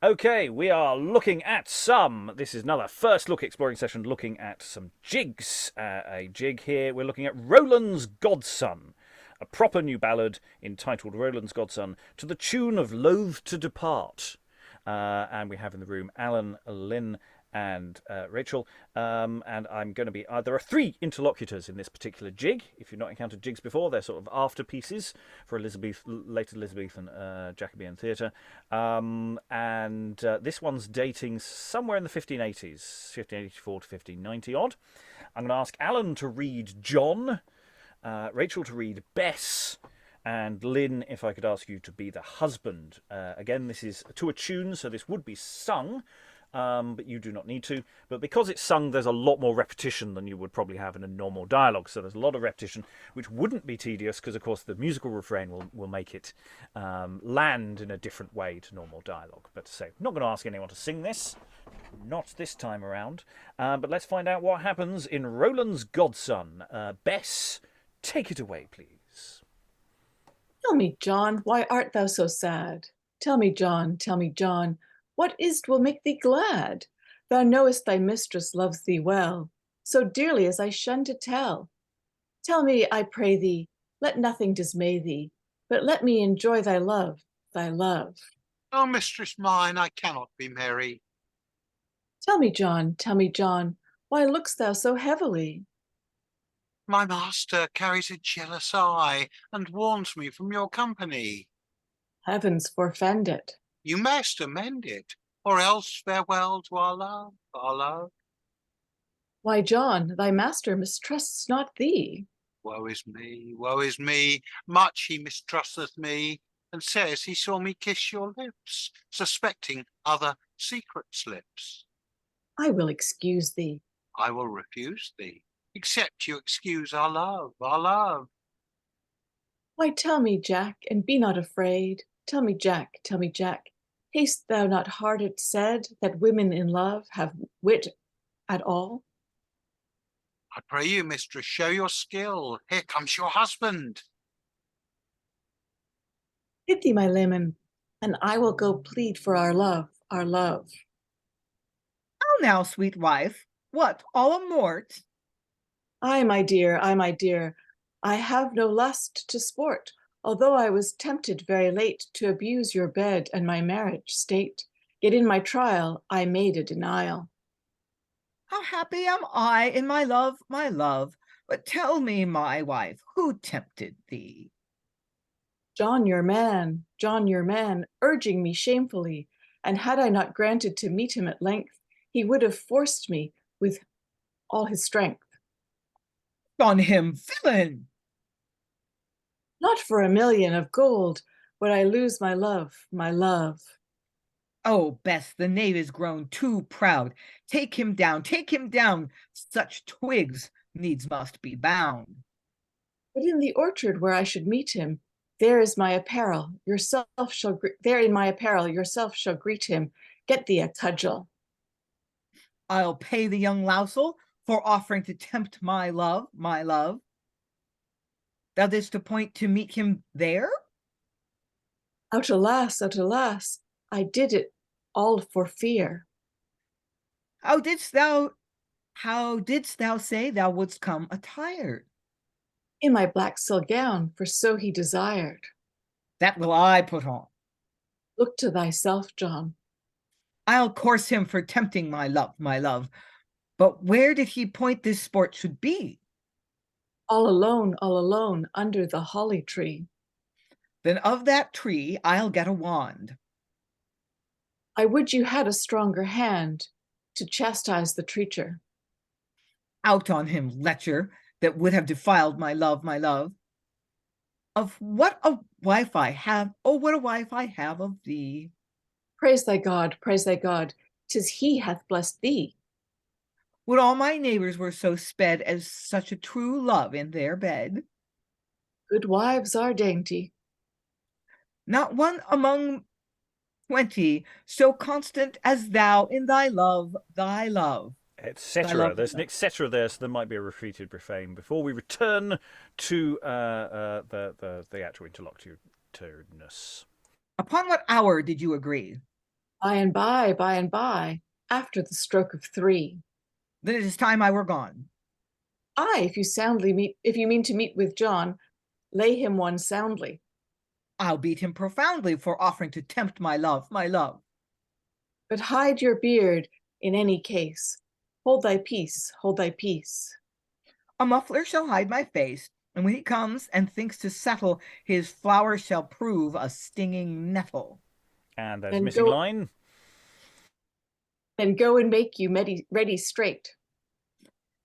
Okay, we are looking at this is another first look exploring session looking at some jigs. A jig here, we're looking at Rowland's Godson, a proper new ballad entitled Rowland's Godson to the tune of Loath to Depart. And we have in the room Alan, Lynn, and Rachel. And I'm going to be. There are three interlocutors in this particular jig. If you've not encountered jigs before, they're sort of after pieces for late Elizabethan Jacobean theatre. And this one's dating somewhere in the 1580s, 1584 to 1590 odd. I'm going to ask Alan to read John, Rachel to read Bess, and Lynn, if I could ask you to be the husband. Again, this is to a tune, so this would be sung. But you do not need to. But because it's sung, there's a lot more repetition than you would probably have in a normal dialogue. So there's a lot of repetition, which wouldn't be tedious because, of course, the musical refrain will make it land in a different way to normal dialogue. But I'm not going to ask anyone to sing this. Not this time around. But let's find out what happens in Rowland's Godson. Bess, take it away, please. Tell me, John, why art thou so sad? Tell me, John, what is't will make thee glad? Thou knowest thy mistress loves thee well, so dearly as I shun to tell. Tell me, I pray thee, let nothing dismay thee, but let me enjoy thy love, thy love. Oh, mistress mine, I cannot be merry. Tell me, John, why look'st thou so heavily? My master carries a jealous eye, and warns me from your company. Heavens forfend it. You must amend it, or else farewell to our love, our love. Why, John, thy master mistrusts not thee. Woe is me, much he mistrusteth me, and says he saw me kiss your lips, suspecting other secret slips. I will excuse thee. I will refuse thee, except you excuse our love, our love. Why, tell me, Jack, and be not afraid. Tell me, Jack, hast thou not heard it said that women in love have wit at all? I pray you, mistress, show your skill. Here comes your husband. Hit thee, my leman, and I will go plead for our love, our love. How now, sweet wife? What, all a mort? Ay, my dear, I have no lust to sport, although I was tempted very late to abuse your bed and my marriage state. Yet in my trial I made a denial. How happy am I in my love, my love! But tell me, my wife, who tempted thee? John your man, urging me shamefully, and had I not granted to meet him at length, he would have forced me with all his strength. On him, villain! Not for 1,000,000 of gold would I lose my love, my love. Oh, Bess, the knave is grown too proud. Take him down, such twigs needs must be bound. But in the orchard where I should meet him, there in my apparel yourself shall greet him. Get thee a cudgel. I'll pay the young lousel for offering to tempt my love, my love. Thou didst appoint to meet him there? Out alas, I did it all for fear. How didst thou say thou wouldst come attired? In my black silk gown, for so he desired. That will I put on. Look to thyself, John. I'll course him for tempting my love, my love. But where did he point this sport should be? All alone, under the holly tree. Then of that tree I'll get a wand. I would you had a stronger hand to chastise the treacher. Out on him, lecher, that would have defiled my love, my love. Of what a wife I have, oh, what a wife I have of thee. Praise thy God, 'tis he hath blessed thee. Would all my neighbors were so sped as such a true love in their bed? Good wives are dainty. Not one among 20 so constant as thou in thy love, etc. There's an etc. there, so there might be a repeated refrain before we return to the actual interlocutors. Upon what hour did you agree? by and by, after the stroke of 3. Then it is time I were gone. Aye, if you mean to meet with John, lay him one soundly. I'll beat him profoundly for offering to tempt my love, my love. But hide your beard in any case. Hold thy peace, hold thy peace. A muffler shall hide my face, and when he comes and thinks to settle, his flower shall prove a stinging nettle. And there's Then missing go- line. Then go and make you ready straight.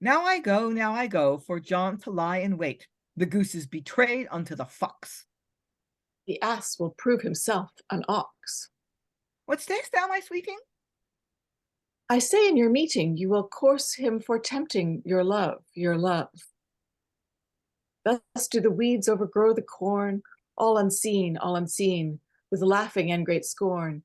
Now I go, for John to lie in wait. The goose is betrayed unto the fox. The ass will prove himself an ox. What sayest thou, my sweeting? I say in your meeting you will course him for tempting your love, your love. Thus do the weeds overgrow the corn, all unseen, with laughing and great scorn.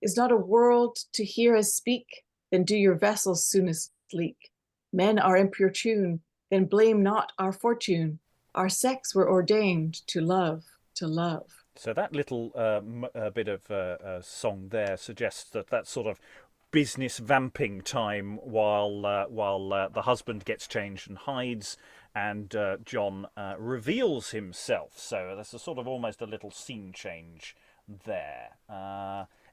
Is not a world to hear us speak? Then do your vessels soonest leak. Men are impure tune, then blame not our fortune. Our sex were ordained to love, to love. So that little bit of song there suggests that that's sort of business vamping time while the husband gets changed and hides, and John reveals himself. So there's a sort of almost a little scene change there.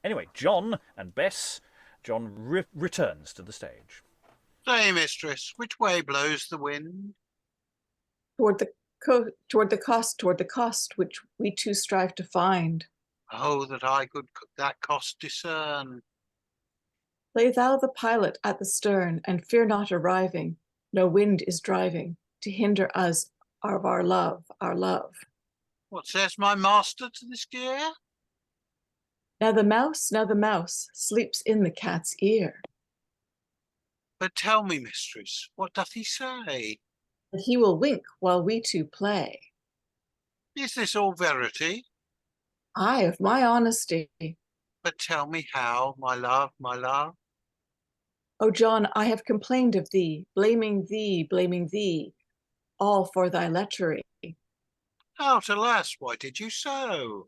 Anyway, John and Bess. John returns to the stage. Say, mistress, which way blows the wind? Toward the cost which we two strive to find. Oh, that I could that cost discern. Lay thou the pilot at the stern, and fear not arriving. No wind is driving to hinder us of our love, our love. What says my master to this gear? Now the mouse sleeps in the cat's ear. But tell me, mistress, what doth he say? That he will wink while we two play. Is this all verity? Aye, of my honesty. But tell me how, my love, my love. O John, I have complained of thee, blaming thee, all for thy lechery. Out, alas, why did you so?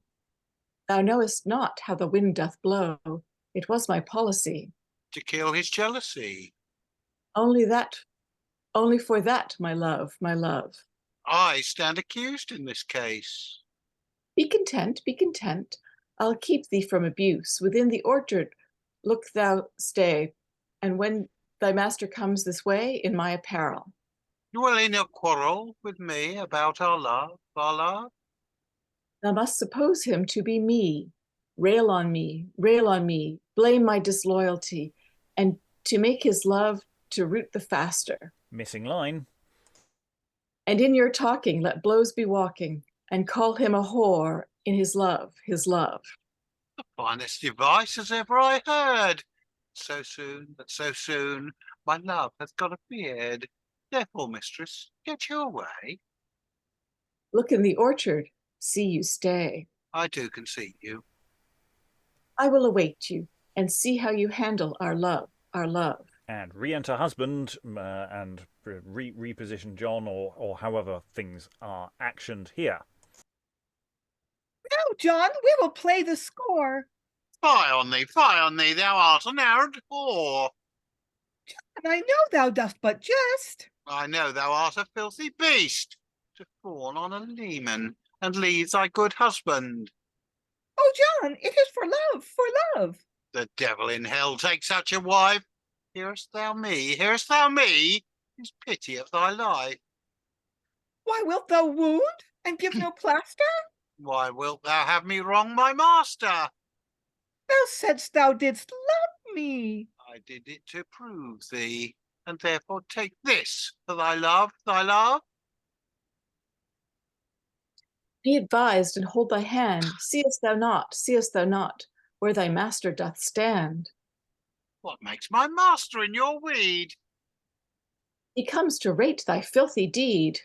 Thou knowest not how the wind doth blow. It was my policy. To kill his jealousy. Only for that, my love, my love. I stand accused in this case. Be content, be content. I'll keep thee from abuse. Within the orchard, look thou stay, and when thy master comes this way, in my apparel. Will he not quarrel with me about our love, our love? Thou must suppose him to be me. Rail on me, blame my disloyalty, and to make his love to root the faster. Missing line. And in your talking, let blows be walking, and call him a whore in his love, his love. The finest device as ever I heard. So soon, my love hath got a beard. Therefore, mistress, get your way. Look in the orchard, see you stay. I do conceit you. I will await you, and see how you handle our love, our love. And re-enter husband and reposition John, or however things are actioned here. Now, John, we will play the score. Fie on thee, thou art an arrant whore. And I know thou dost but jest. I know thou art a filthy beast, to fawn on a leman, and leave thy good husband. Oh, John, it is for love, for love. The devil in hell take such a wife. Hearest thou me, whose pity of thy life? Why wilt thou wound, and give no plaster? Why wilt thou have me wrong my master? Thou saidst thou didst love me. I did it to prove thee, and therefore take this for thy love, thy love. Be advised and hold thy hand. Seest thou not, where thy master doth stand? What makes my master in your weed? He comes to rate thy filthy deed.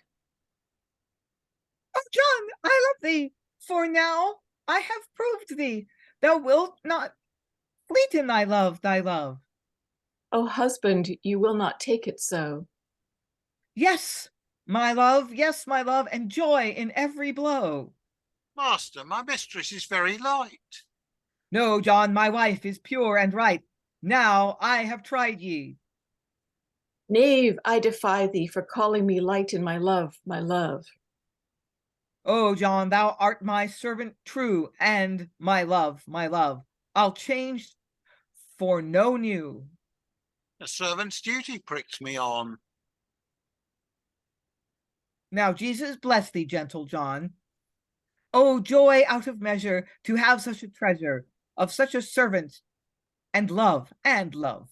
Oh, John, I love thee, for now I have proved thee. Thou wilt not fleet in thy love, thy love. O husband, you will not take it so. Yes, my love, and joy in every blow. Master, my mistress is very light. No, John, my wife is pure and right. Now I have tried ye. Knave, I defy thee for calling me light in my love, my love. Oh, John, thou art my servant true, and my love, my love. I'll change for no new. A servant's duty pricks me on. Now Jesus bless thee, gentle John. Oh, joy out of measure to have such a treasure of such a servant, and love, and love.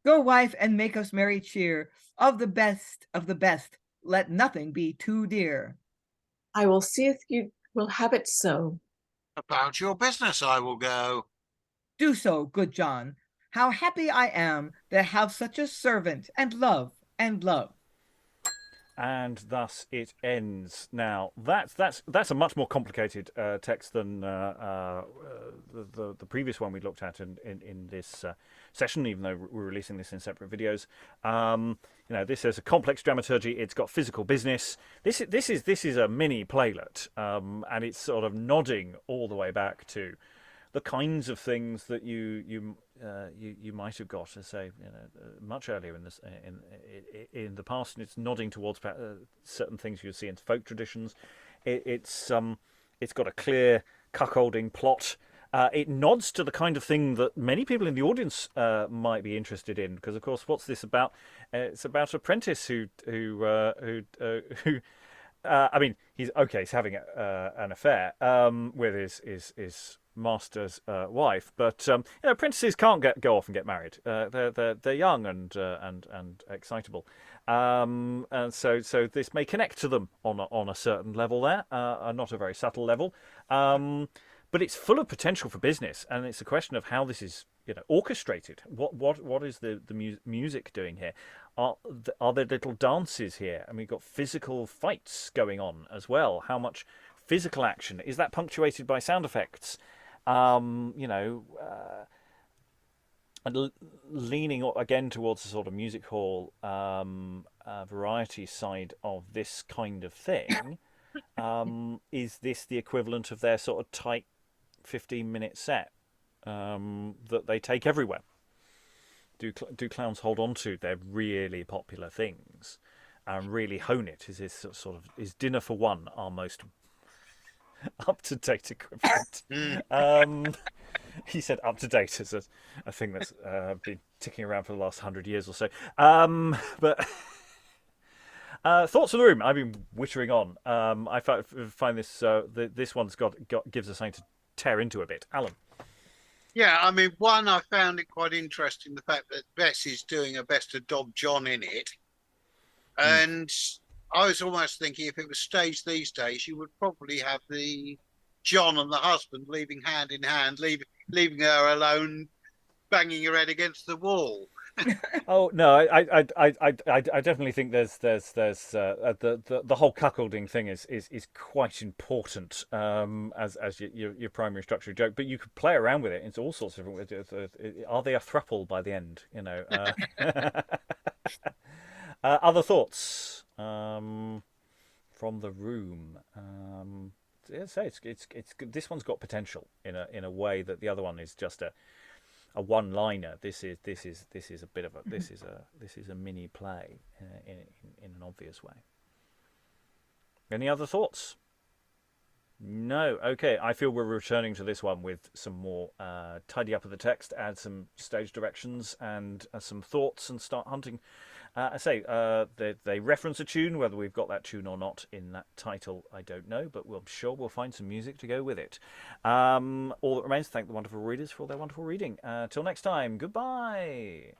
Go, wife, and make us merry cheer of the best of the best. Let nothing be too dear. I will see if you will have it so. About your business I will go. Do so, good John. How happy I am that have such a servant, and love, and love. And thus it ends. Now that's a much more complicated text than the previous one we looked at in this session. Even though we're releasing this in separate videos, this has a complex dramaturgy. It's got physical business. This is a mini playlet, and it's sort of nodding all the way back to the kinds of things that you might have got, as say, much earlier in the past, and it's nodding towards certain things you see in folk traditions. It's got a clear cuckolding plot. It nods to the kind of thing that many people in the audience might be interested in, because of course, what's this about? It's about an apprentice who I mean, he's having an affair with his master's wife, but apprentices can't go off and get married. They're young and excitable, and so this may connect to them on a certain level there, not a very subtle level, but it's full of potential for business, and it's a question of how this is orchestrated. What is the music doing here? Are there little dances here? And we've got physical fights going on as well. How much physical action is that punctuated by sound effects? And leaning again towards the sort of music hall variety side of this kind of thing. Is this the equivalent of their sort of tight 15-minute set that they take everywhere? Do clowns hold on to their really popular things and really hone it? Is this is Dinner for One our most up-to-date equivalent? He said up-to-date as a thing that's been ticking around for the last 100 years or so. But thoughts of the room. I've been wittering on. I find this this one's gives us something to tear into a bit. Alan. Yeah, I mean, one, I found it quite interesting, the fact that Bess is doing her best to dog John in it. And I was almost thinking if it was staged these days, you would probably have the John and the husband leaving hand in hand, leaving her alone, banging her head against the wall. Oh no, I definitely think there's the whole cuckolding thing is quite important as your primary structure joke, but you could play around with it into all sorts of different ways. Are they a throuple by the end? Other thoughts from the room? It's this one's got potential in a way that the other one is just a one-liner. This is a bit of a this is a mini play in an obvious way. Any other thoughts? No. Okay. I feel we're returning to this one with some more tidy up of the text, add some stage directions and some thoughts, and start hunting. They reference a tune. Whether we've got that tune or not in that title, I don't know, but I'm sure we'll find some music to go with it. All that remains to thank the wonderful readers for all their wonderful reading. Till next time, goodbye.